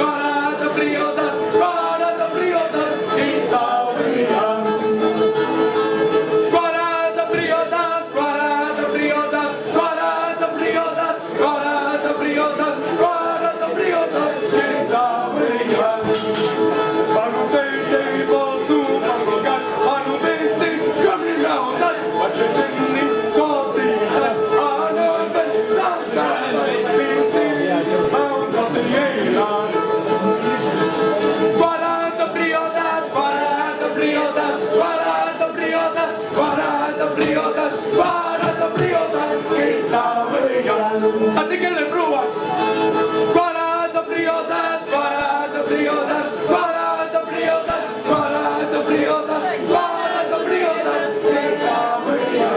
40 briodas, 40 briodas, Itaúna. 40 briodas, 40 briodas, 40 briodas, 40 briodas, 40 briodas, Itaúna. Ano 20 voltu panggokan, ano 20 kami nautan, pagdating kotihan, ano 20 sasana, 20 ang kotihan. 40 briodas, 40 briodas, 40 briodas, 40 briodas, 40 briodas, Itaúna. Até que ele brua. 40 briodas, 40 briodas, 40 briodas, 40 briodas, 40 briodas, Itaúna.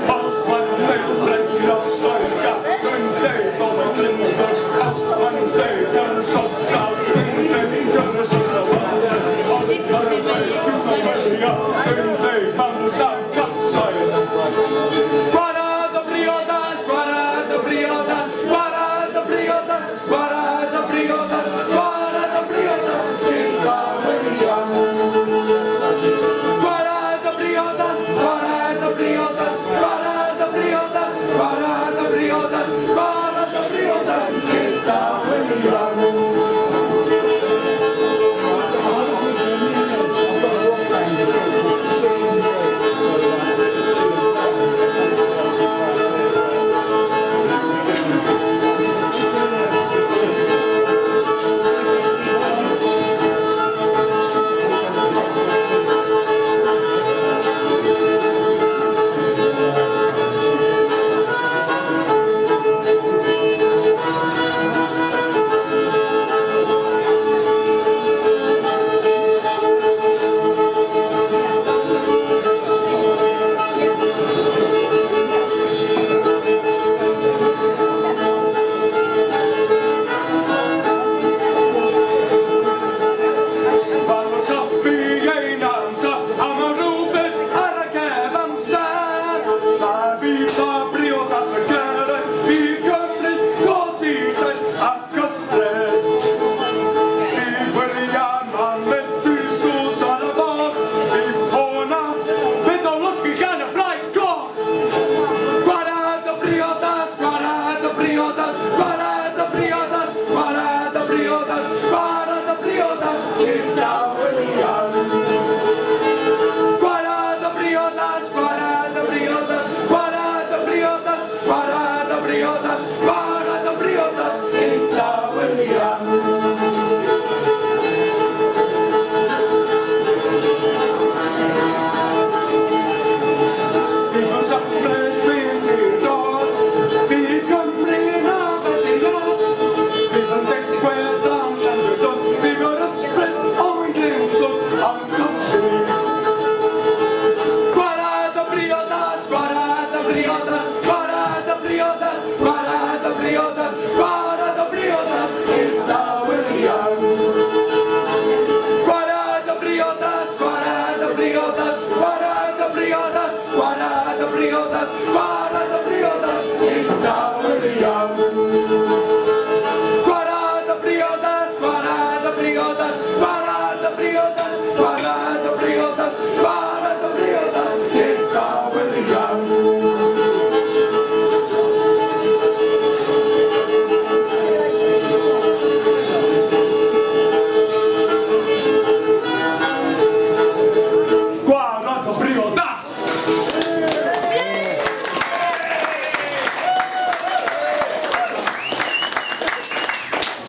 Als man brengt glasstuika, kommer klinken. Als man den soms als den zullen wachten. Als man man zou kapseien. 40 briodas, 40 briodas, 40 briodas, 40 briodas, 40 briodas, Itaúna. 40 briodas, 40 briodas, 40 briodas, 40 briodas, 40 briodas, Itaúna.